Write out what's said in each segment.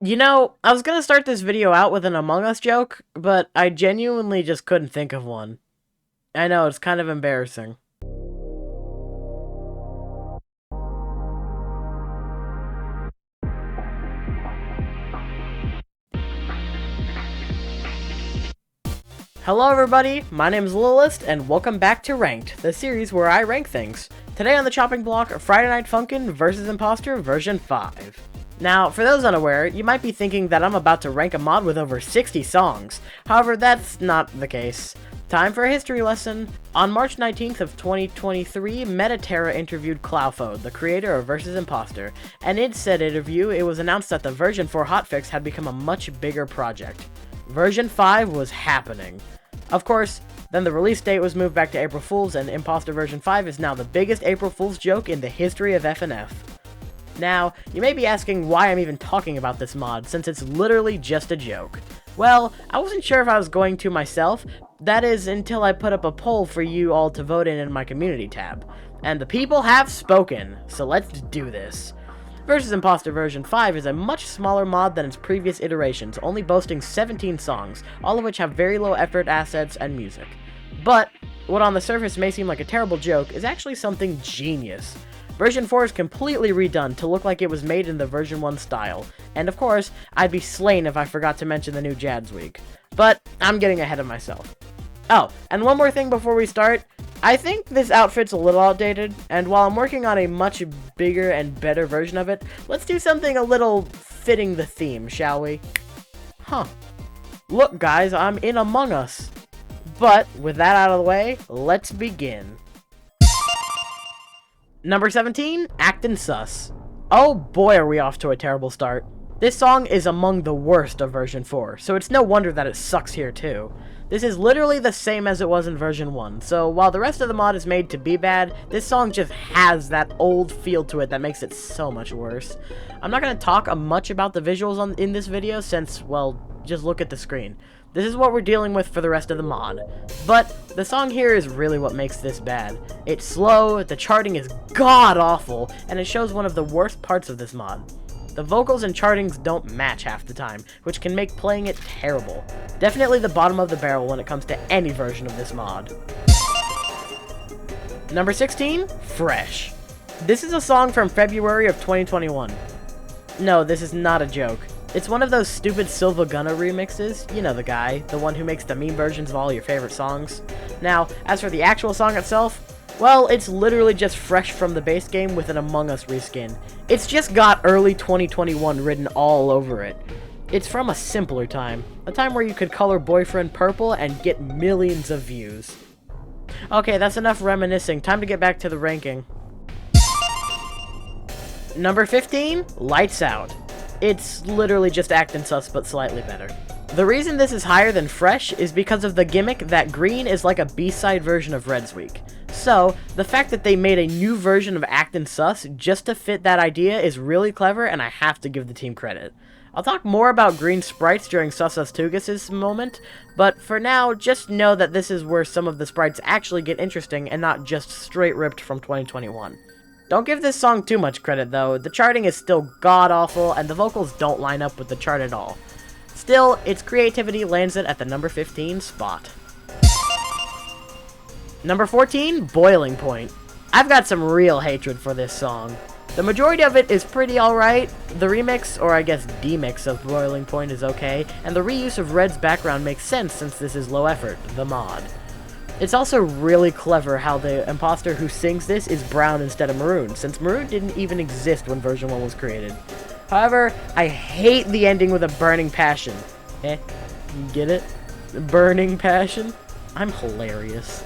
You know, I was gonna start this video out with an Among Us joke, but I genuinely just couldn't think of one. I know, it's kind of embarrassing. Hello everybody, my name is Littlest, and welcome back to Ranked, the series where I rank things. Today on the chopping block, Friday Night Funkin' vs. Impostor version 5. Now, for those unaware, you might be thinking that I'm about to rank a mod with over 60 songs. However, that's not the case. Time for a history lesson. On March 19th of 2023, Metaterra interviewed Cloufo, the creator of vs. Impostor, and in said interview, it was announced that the version 4 hotfix had become a much bigger project. Version 5 was happening. Of course, then the release date was moved back to April Fool's, and Impostor version 5 is now the biggest April Fool's joke in the history of FNF. Now, you may be asking why I'm even talking about this mod, since it's literally just a joke. Well, I wasn't sure if I was going to myself, that is, until I put up a poll for you all to vote in my community tab. And the people have spoken, so let's do this. vs. Impostor version 5 is a much smaller mod than its previous iterations, only boasting 17 songs, all of which have very low effort assets and music. But, what on the surface may seem like a terrible joke is actually something genius. Version 4 is completely redone to look like it was made in the version 1 style, and of course, I'd be slain if I forgot to mention the new Jads week. But, I'm getting ahead of myself. Oh, and one more thing before we start. I think this outfit's a little outdated, and while I'm working on a much bigger and better version of it, let's do something a little fitting the theme, shall we? Huh. Look guys, I'm in Among Us. But, with that out of the way, let's begin. Number 17, Actin' Sus. Oh boy are we off to a terrible start. This song is among the worst of version 4, so it's no wonder that it sucks here too. This is literally the same as it was in version 1, so while the rest of the mod is made to be bad, this song just has that old feel to it that makes it so much worse. I'm not going to talk much about the visuals in this video since, well, just look at the screen. This is what we're dealing with for the rest of the mod. But the song here is really what makes this bad. It's slow, the charting is god-awful, and it shows one of the worst parts of this mod. The vocals and chartings don't match half the time, which can make playing it terrible. Definitely the bottom of the barrel when it comes to any version of this mod. Number 16, Fresh. This is a song from February of 2021. No, this is not a joke. It's one of those stupid Silva Gunna remixes. You know the guy, the one who makes the meme versions of all your favorite songs. Now, as for the actual song itself, well, it's literally just Fresh from the base game with an Among Us reskin. It's just got early 2021 written all over it. It's from a simpler time, a time where you could color boyfriend purple and get millions of views. Okay, that's enough reminiscing, time to get back to the ranking. Number 15, Lights Out. It's literally just Actin' Sus, but slightly better. The reason this is higher than Fresh is because of the gimmick that green is like a B-side version of Red's Week. So, the fact that they made a new version of Actin' Sus just to fit that idea is really clever, and I have to give the team credit. I'll talk more about green sprites during Susas Tugas' moment, but for now, just know that this is where some of the sprites actually get interesting and not just straight ripped from 2021. Don't give this song too much credit though, the charting is still god-awful and the vocals don't line up with the chart at all. Still, its creativity lands it at the number 15 spot. Number 14, Boiling Point. I've got some real hatred for this song. The majority of it is pretty alright, the remix, or I guess demix of Boiling Point is okay, and the reuse of Red's background makes sense since this is low effort, the mod. It's also really clever how the imposter who sings this is brown instead of maroon, since maroon didn't even exist when version 1 was created. However, I hate the ending with a burning passion. Get it? Burning passion? I'm hilarious.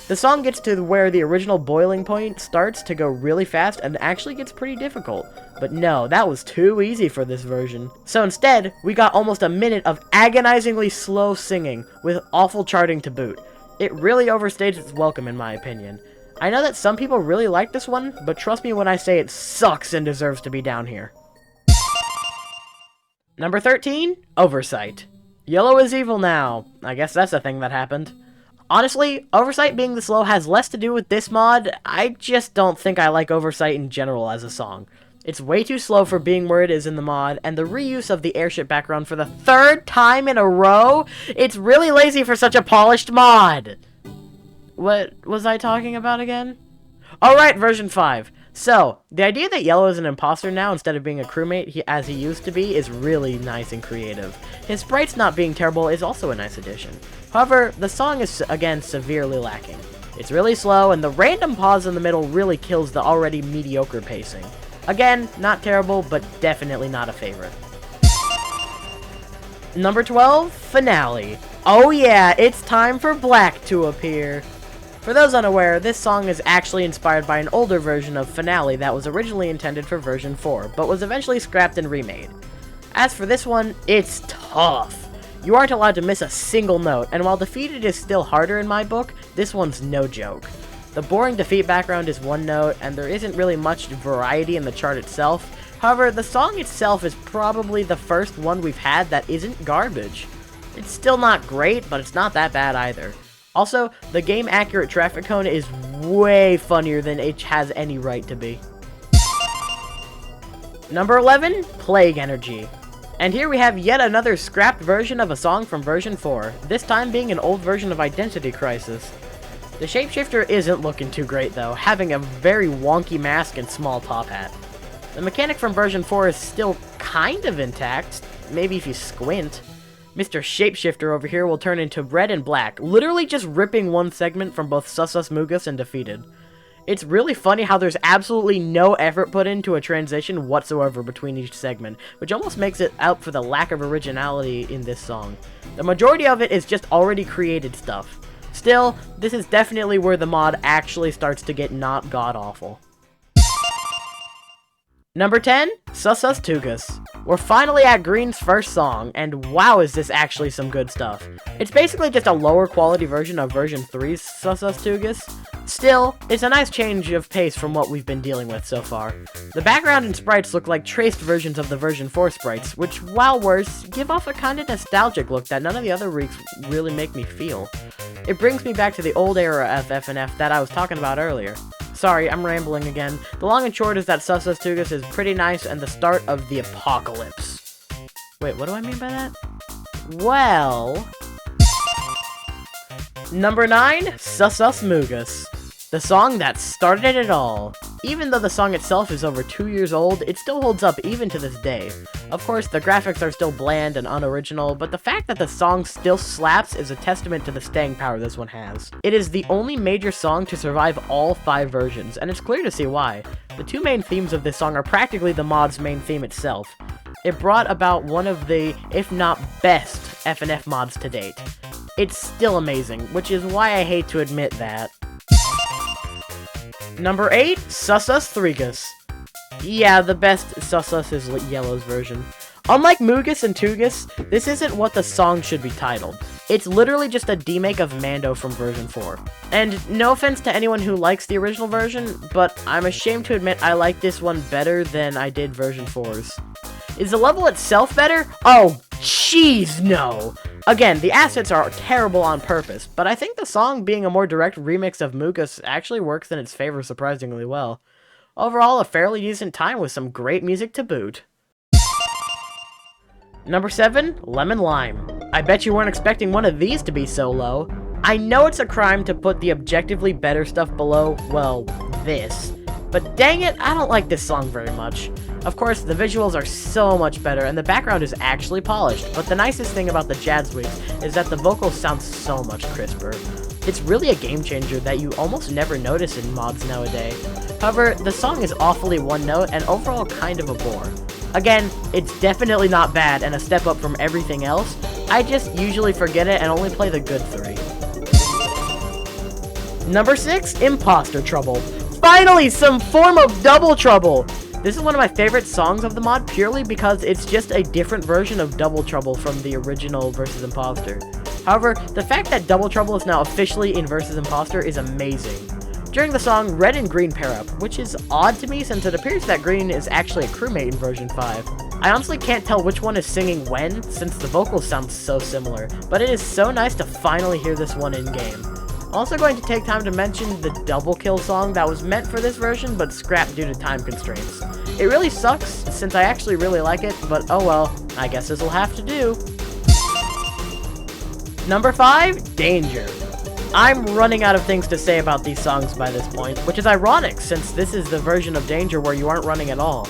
The song gets to where the original Boiling Point starts to go really fast and actually gets pretty difficult. But no, that was too easy for this version. So instead, we got almost a minute of agonizingly slow singing with awful charting to boot. It really overstays its welcome in my opinion. I know that some people really like this one, but trust me when I say it sucks and deserves to be down here. Number 13, Oversight. Yellow is evil now. I guess that's a thing that happened. Honestly, Oversight being this low has less to do with this mod. I just don't think I like Oversight in general as a song. It's way too slow for being where it is in the mod, and the reuse of the airship background for the 3rd time in a row? It's really lazy for such a polished mod! What was I talking about again? Alright, version 5. So, the idea that Yellow is an imposter now instead of being a crewmate as he used to be is really nice and creative. His sprites not being terrible is also a nice addition. However, the song is, again, severely lacking. It's really slow, and the random pause in the middle really kills the already mediocre pacing. Again, not terrible, but definitely not a favorite. Number 12, Finale. Oh yeah, it's time for Black to appear. For those unaware, this song is actually inspired by an older version of Finale that was originally intended for version 4, but was eventually scrapped and remade. As for this one, it's tough. You aren't allowed to miss a single note, and while Defeated is still harder in my book, this one's no joke. The boring Defeat background is one note, and there isn't really much variety in the chart itself. However, the song itself is probably the first one we've had that isn't garbage. It's still not great, but it's not that bad either. Also, the game-accurate traffic cone is way funnier than it has any right to be. Number 11, Plague Energy. And here we have yet another scrapped version of a song from version 4, this time being an old version of Identity Crisis. The shapeshifter isn't looking too great though, having a very wonky mask and small top hat. The mechanic from version 4 is still kind of intact, maybe if you squint. Mr. Shapeshifter over here will turn into red and black, literally just ripping one segment from both Sus Mugus and Defeated. It's really funny how there's absolutely no effort put into a transition whatsoever between each segment, which almost makes it out for the lack of originality in this song. The majority of it is just already created stuff. Still, this is definitely where the mod actually starts to get not god-awful. Number 10, Sus Tugus. We're finally at Green's first song, and wow is this actually some good stuff. It's basically just a lower quality version of version 3's Sus Tugus. Still, it's a nice change of pace from what we've been dealing with so far. The background and sprites look like traced versions of the version 4 sprites, which, while worse, give off a kinda nostalgic look that none of the other reeks really make me feel. It brings me back to the old era of FNF that I was talking about earlier. Sorry, I'm rambling again. The long and short is that Sus Tugus is pretty nice and the start of the apocalypse. Wait, what do I mean by that? Well... Number 9, Sus Mugus. The song that started it all. Even though the song itself is over 2 years old, it still holds up even to this day. Of course, the graphics are still bland and unoriginal, but the fact that the song still slaps is a testament to the staying power this one has. It is the only major song to survive all 5 versions, and it's clear to see why. The 2 main themes of this song are practically the mod's main theme itself. It brought about one of the, if not best, FNF mods to date. It's still amazing, which is why I hate to admit that. Number 8, Sus Threegus. Yeah, the best Sus is Yellow's version. Unlike Mugus and Tugus, this isn't what the song should be titled. It's literally just a demake of Mando from version 4. And no offense to anyone who likes the original version, but I'm ashamed to admit I like this one better than I did version 4's. Is the level itself better? Oh, jeez, no! Again, the assets are terrible on purpose, but I think the song being a more direct remix of Mugus actually works in its favor surprisingly well. Overall, a fairly decent time with some great music to boot. Number 7, Lemon Lime. I bet you weren't expecting one of these to be so low. I know it's a crime to put the objectively better stuff below, well, this. But dang it, I don't like this song very much. Of course, the visuals are so much better, and the background is actually polished, but the nicest thing about the jazz wigs is that the vocals sound so much crisper. It's really a game changer that you almost never notice in mods nowadays. However, the song is awfully one note and overall kind of a bore. Again, it's definitely not bad and a step up from everything else. I just usually forget it and only play the good 3. Number 6, Impostor Trouble. Finally, some form of double trouble! This is one of my favorite songs of the mod purely because it's just a different version of Double Trouble from the original Versus Impostor. However, the fact that Double Trouble is now officially in Versus Impostor is amazing. During the song, Red and Green pair up, which is odd to me since it appears that Green is actually a crewmate in version 5. I honestly can't tell which one is singing when, since the vocals sound so similar, but it is so nice to finally hear this one in-game. I'm also going to take time to mention the Double Kill song that was meant for this version but scrapped due to time constraints. It really sucks, since I actually really like it, but oh well, I guess this will have to do. Number 5, Danger. I'm running out of things to say about these songs by this point, which is ironic, since this is the version of Danger where you aren't running at all.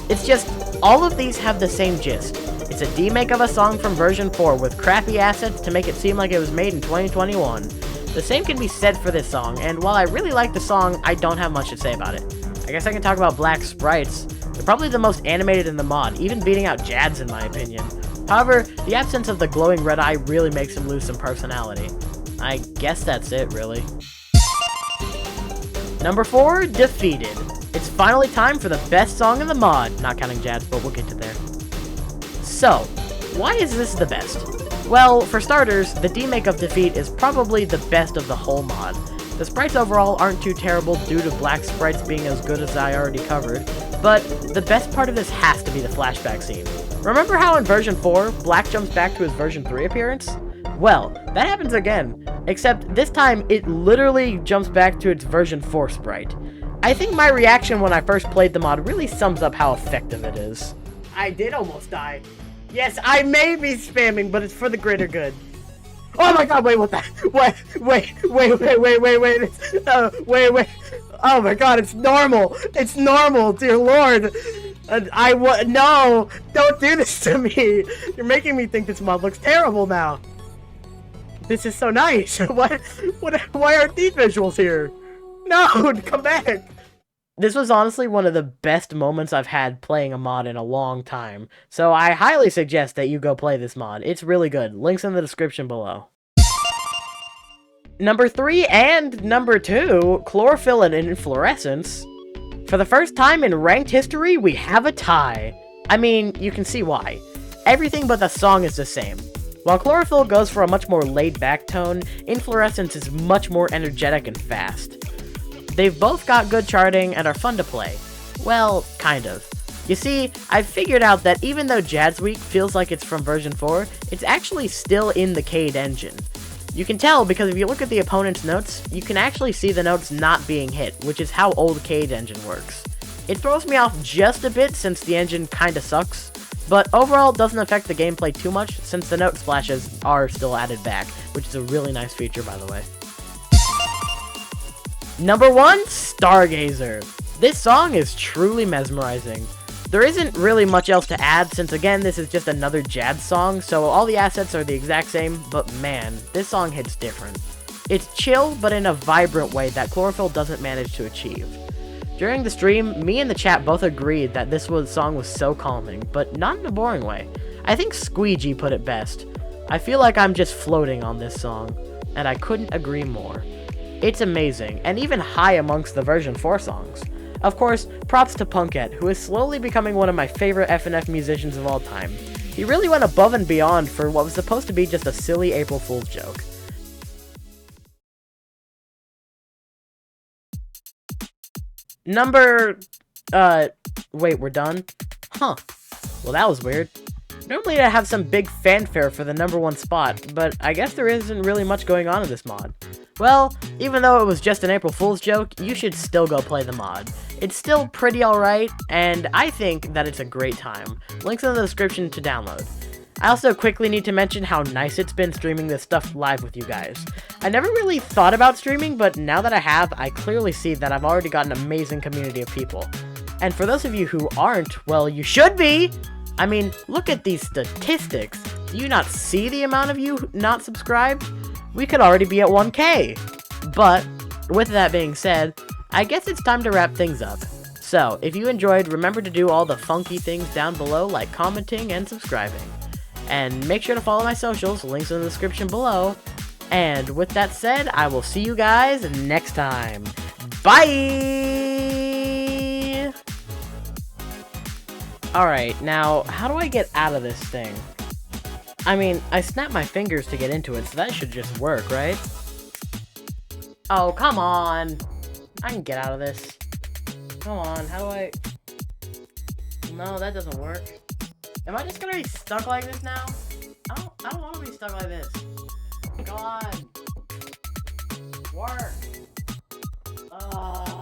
It's just, all of these have the same gist. It's a demake of a song from version 4 with crappy assets to make it seem like it was made in 2021. The same can be said for this song, and while I really like the song, I don't have much to say about it. I guess I can talk about Black sprites. They're probably the most animated in the mod, even beating out Jad's in my opinion. However, the absence of the glowing red eye really makes him lose some personality. I guess that's it, really. Number 4, Defeated. It's finally time for the best song in the mod, not counting Jad's, but we'll get to there. So, why is this the best? Well, for starters, the demake of Defeat is probably the best of the whole mod. The sprites overall aren't too terrible due to Black sprites being as good as I already covered, but the best part of this has to be the flashback scene. Remember how in version 4, Black jumps back to his version 3 appearance? Well, that happens again, except this time it literally jumps back to its version 4 sprite. I think my reaction when I first played the mod really sums up how effective it is. I did almost die. Yes, I may be spamming, but it's for the greater good. Oh my god, wait, what the? Wait. Wait. Oh my god, it's normal. It's normal, dear lord. No, don't do this to me. You're making me think this mod looks terrible now. This is so nice. Why aren't these visuals here? No, come back. This was honestly one of the best moments I've had playing a mod in a long time, so I highly suggest that you go play this mod. It's really good. Links in the description below. Number 3 and number 2, Chlorophyll and Inflorescence. For the first time in ranked history, we have a tie. I mean, you can see why. Everything but the song is the same. While Chlorophyll goes for a much more laid-back tone, Inflorescence is much more energetic and fast. They've both got good charting and are fun to play. Well, kind of. You see, I've figured out that even though Jad's Week feels like it's from version 4, it's actually still in the Cade engine. You can tell because if you look at the opponent's notes, you can actually see the notes not being hit, which is how old Cade engine works. It throws me off just a bit since the engine kinda sucks, but overall it doesn't affect the gameplay too much since the note splashes are still added back, which is a really nice feature by the way. Number 1, Stargazer. This song is truly mesmerizing. There isn't really much else to add since again this is just another Jad song, so all the assets are the exact same, but man, this song hits different. It's chill, but in a vibrant way that Chlorophyll doesn't manage to achieve. During the stream, me and the chat both agreed that this song was so calming, but not in a boring way. I think Squeegee put it best. I feel like I'm just floating on this song, and I couldn't agree more. It's amazing, and even high amongst the version 4 songs. Of course, props to Funkin, who is slowly becoming one of my favorite FNF musicians of all time. He really went above and beyond for what was supposed to be just a silly April Fool's joke. Wait, we're done? Huh. Well, that was weird. Normally I have some big fanfare for the number 1 spot, but I guess there isn't really much going on in this mod. Well, even though it was just an April Fool's joke, you should still go play the mod. It's still pretty alright, and I think that it's a great time. Links in the description to download. I also quickly need to mention how nice it's been streaming this stuff live with you guys. I never really thought about streaming, but now that I have, I clearly see that I've already got an amazing community of people. And for those of you who aren't, well, you should be! I mean, look at these statistics. Do you not see the amount of you not subscribed? We could already be at 1K. But, with that being said, I guess it's time to wrap things up. So, if you enjoyed, remember to do all the funky things down below like commenting and subscribing. And make sure to follow my socials, links in the description below. And with that said, I will see you guys next time. Bye! Alright, now, how do I get out of this thing? I mean, I snapped my fingers to get into it, so that should just work, right? Oh, come on! I can get out of this. Come on, how do I... No, that doesn't work. Am I just gonna be stuck like this now? I don't want to be stuck like this. Come on! Work! Ugh.